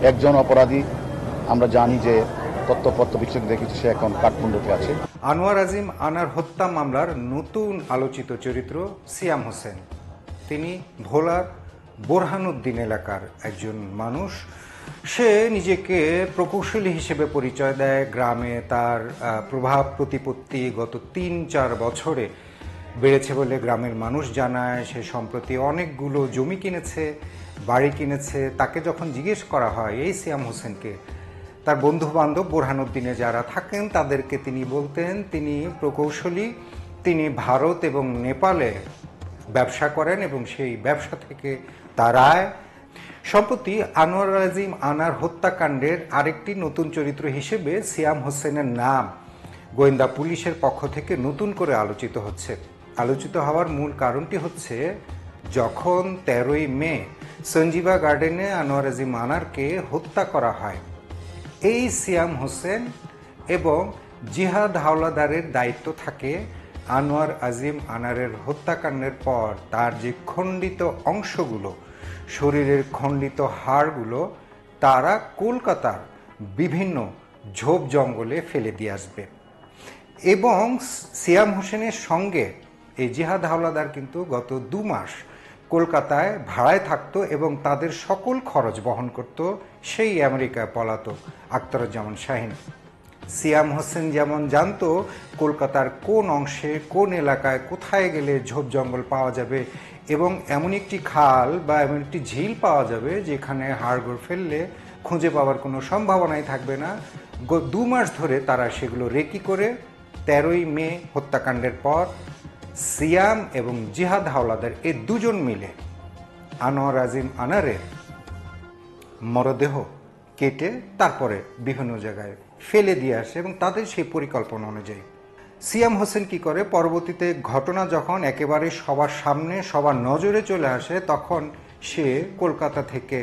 একজন অপরাধী আমরা জানি যে তথ্যপত্র বিশ্লেষণ দেখেছি, সে এখন কাঠমান্ডুতে আছে। আনোয়ার আজিম আনার হত্যা মামলার নতুন আলোচিত চরিত্র সিয়াম হোসেন। তিনি ভোলার বোরহানুদ্দিন এলাকার একজন মানুষ। সে নিজেকে প্রকৌশলী হিসেবে পরিচয় দেয়। গ্রামে তার প্রভাব প্রতিপত্তি গত ৩-৪ বছরে বেড়েছে বলে গ্রামের মানুষ জানায়। সে সম্প্রতি অনেকগুলো জমি কিনেছে, বাড়ি কিনেছে। তাকে যখন জিজ্ঞেস করা হয় এই সিয়াম হোসেনকে, তার বন্ধু বান্ধব বোরহানুদ্দিনে যারা থাকেন তাদেরকে তিনি বলতেন তিনি প্রকৌশলী, তিনি ভারত এবং নেপালে ব্যবসা করেন এবং সেই ব্যবসা থেকে তার আয়। সম্প্রতি আনোয়ার আজিম আনার হত্যাকাণ্ডের আরেকটি নতুন চরিত্র হিসেবে সিয়াম হোসেনের নাম গোয়েন্দা পুলিশের পক্ষ থেকে নতুন করে আলোচিত হচ্ছে। আলোচিত হওয়ার মূল কারণটি হচ্ছে, যখন 13ই মে সঞ্জীবা গার্ডেনে আনোয়ার আজিম আনারকে হত্যা করা হয়, এই সিয়াম হোসেন এবং জিহাদ হাওলাদারের দায়িত্ব থাকে আনোয়ার আজিম আনারের হত্যাকাণ্ডের পর তার যে খণ্ডিত অংশগুলো, শরীরের খণ্ডিত হাড়গুলো তারা কলকাতার বিভিন্ন ঝোপ জঙ্গলে ফেলে দিয়ে আসবে। এবং সিয়াম হোসেনের সঙ্গে এই জিহাদ হাওলাদার কিন্তু গত 2 মাস কলকাতায় ভাড়ায় থাকতো এবং তাদের সকল খরচ বহন করত সেই আমেরিকায় পলাতক আখতারুজ্জামান শাহীন। সিয়াম হোসেন যেমন জানতো কলকাতার কোন অংশে কোন এলাকায় কোথায় গেলে ঝোপ জঙ্গল পাওয়া যাবে এবং এমন একটি খাল বা এমন একটি ঝিল পাওয়া যাবে যেখানে হাড়গোড় ফেললে খুঁজে পাওয়ার কোনো সম্ভাবনাই থাকবে না। 2 মাস ধরে তারা সেগুলো রেকি করে 13ই মে হত্যাকাণ্ডের পর সিয়াম এবং জিহাদ হাওলাদার এই দুজন মিলে আনোয়ার আজিম আনারের মরদেহ কেটে তারপরে বিভিন্ন জায়গায় ফেলে দিয়ে আসে এবং তাদের সেই পরিকল্পনা অনুযায়ী সিয়াম হোসেন কি করে, পরবর্তীতে ঘটনা যখন একেবারে সবার সামনে সবার নজরে চলে আসে তখন সে কলকাতা থেকে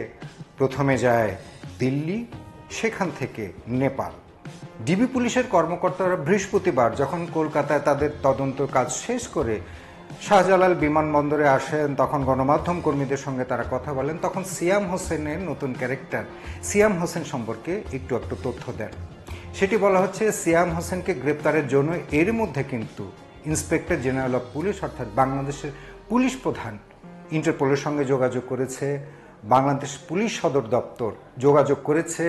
প্রথমে যায় দিল্লি, সেখান থেকে নেপাল। ডিবি পুলিশের কর্মকর্তারা বৃহস্পতিবার যখন কলকাতায় তাদের তদন্ত কাজ শেষ করে শাহজালাল বিমানবন্দরে আসেন, তখন গণমাধ্যম কর্মীদের সঙ্গে তারা কথা বলেন। তখন সিয়াম হোসেনের নতুন ক্যারেক্টার সিয়াম হোসেন সম্পর্কে একটু তথ্য দেন। সেটি বলা হচ্ছে, সিয়াম হোসেনকে গ্রেপ্তারের জন্য এর মধ্যে কিন্তু ইন্সপেক্টর জেনারেল অফ পুলিশ অর্থাৎ বাংলাদেশের পুলিশ প্রধান ইন্টারপোলের সঙ্গে যোগাযোগ করেছে, বাংলাদেশ পুলিশ সদর দপ্তর যোগাযোগ করেছে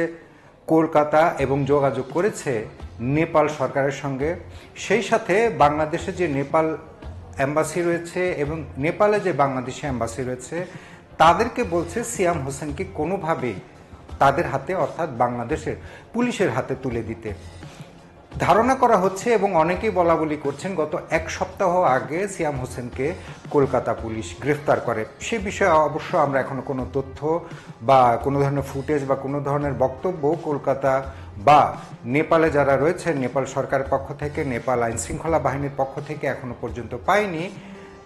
কলকাতা এবং যোগাযোগ করেছে নেপাল সরকারের সঙ্গে। সেই সাথে বাংলাদেশে যে নেপাল এম্বাসি রয়েছে এবং নেপালে যে বাংলাদেশি এম্বাসি রয়েছে তাদেরকে বলছে সিয়াম হোসেনকে কোনোভাবেই তাদের হাতে অর্থাৎ বাংলাদেশের পুলিশের হাতে তুলে দিতে। ধারণা করা হচ্ছে এবং অনেকেই বলা বলি করছেন গত 1 সপ্তাহ আগে সিয়াম হোসেনকে কলকাতা পুলিশ গ্রেফতার করে। সে বিষয়ে অবশ্য আমরা এখনো কোনো তথ্য বা কোনো ধরনের ফুটেজ বা কোনো ধরনের বক্তব্য কলকাতা বা নেপালে যারা রয়েছেন নেপাল সরকারের পক্ষ থেকে, নেপাল আইন শৃঙ্খলা বাহিনীর পক্ষ থেকে এখনো পর্যন্ত পাইনি।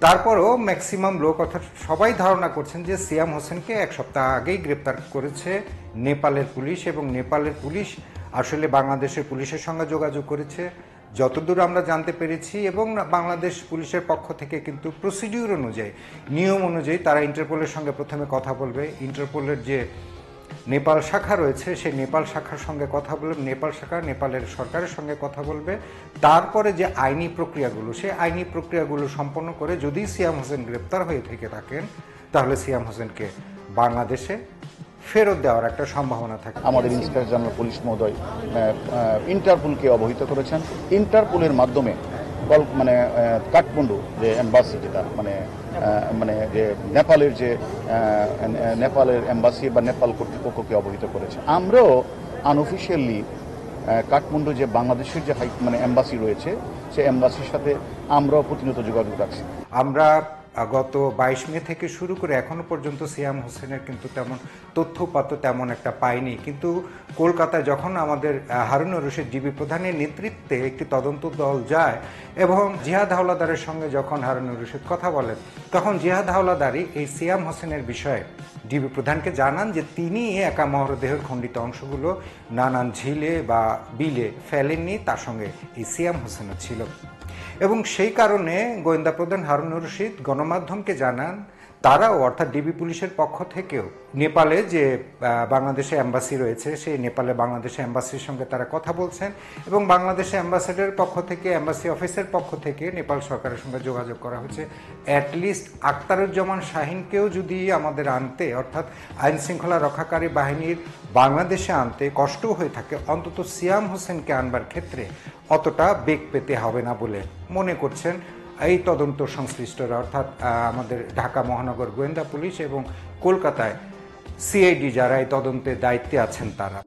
তারপরও ম্যাক্সিমাম লোক অর্থাৎ সবাই ধারণা করছেন যে সিয়াম হোসেনকে 1 সপ্তাহ আগেই গ্রেপ্তার করেছে নেপালের পুলিশ এবং নেপালের পুলিশ আসলে বাংলাদেশের পুলিশের সঙ্গে যোগাযোগ করেছে যতদূর আমরা জানতে পেরেছি। এবং বাংলাদেশ পুলিশের পক্ষ থেকে কিন্তু প্রসিডিউর অনুযায়ী, নিয়ম অনুযায়ী তারা ইন্টারপোলের সঙ্গে প্রথমে কথা বলবে। ইন্টারপোলের যে নেপাল শাখা রয়েছে সেই নেপাল শাখার সঙ্গে কথা বলবে, নেপাল শাখা নেপালের সরকারের সঙ্গে কথা বলবে। তারপরে যে আইনি প্রক্রিয়াগুলো, সেই আইনি প্রক্রিয়াগুলো সম্পন্ন করে যদি সিয়াম হোসেন গ্রেপ্তার হয়ে থেকে থাকেন তাহলে সিয়াম হোসেনকে বাংলাদেশে ফেরত দেওয়ার একটা সম্ভাবনা থাকে। আমাদের ইন্সপেক্টর জেনারেল পুলিশ মহোদয় ইন্টারপোলকে অবহিত করেছেন। ইন্টারপোলের মাধ্যমে কাঠমান্ডু যে এম্বাসি, যেটা যে নেপালের এম্বাসি বা নেপাল কর্তৃপক্ষকে অবহিত করেছে। আমরাও আনঅফিসিয়ালি কাঠমান্ডু যে বাংলাদেশের যে এম্বাসি রয়েছে সেই এম্বাসির সাথে আমরাও প্রতিনিয়ত যোগাযোগ রাখছি। আমরা গত 22 মে থেকে শুরু করে এখনো পর্যন্ত সিয়াম হোসেনের কিন্তু তেমন তথ্যপাত্র তেমন একটা পাইনি। কিন্তু কলকাতায় যখন আমাদের হারুনুর রশিদ ডিবি প্রধানের নেতৃত্বে একটি তদন্ত দল যায় এবং জিহাদ হাওলাদারের সঙ্গে যখন হারুনুর রশিদ কথা বলেন তখন জিহাদ হাওলাদারই এই সিয়াম হোসেনের বিষয়ে ডিবি প্রধানকে জানান যে তিনি একা মরদেহের খণ্ডিত অংশগুলো নানান ঝিলে বা বিলে ফেলেননি, তার সঙ্গে এই সিয়াম হোসেনও ছিল। এবং সেই কারণে গোয়েন্দা প্রধান হারুনুর রশিদ গণমাধ্যমকে জানান তারাও অর্থাৎ ডিবি পুলিশের পক্ষ থেকেও নেপালে যে বাংলাদেশে অ্যাম্বাসি রয়েছে সেই নেপালে বাংলাদেশে অ্যাম্বাসির সঙ্গে তারা কথা বলছেন এবং বাংলাদেশে অ্যাম্বাসেডারের পক্ষ থেকে অ্যাম্বাসি অফিসের পক্ষ থেকে নেপাল সরকারের সঙ্গে যোগাযোগ করা হচ্ছে। অ্যাটলিস্ট আখতারুজ্জামান শাহিনকেও যদি আমাদের আনতে অর্থাৎ আইন শৃঙ্খলা রক্ষাকারী বাহিনীর বাংলাদেশে আনতে কষ্ট হয়ে থাকে, অন্তত সিয়াম হোসেনকে আনবার ক্ষেত্রে অতটা বেগ পেতে হবে না বলে মনে করছেন এই তদন্ত সংশ্লিষ্টরা, অর্থাৎ আমাদের ঢাকা মহানগর গোয়েন্দা পুলিশ এবং কলকাতায় সিআইডি যারা এই তদন্তের দায়িত্বে আছেন তারা।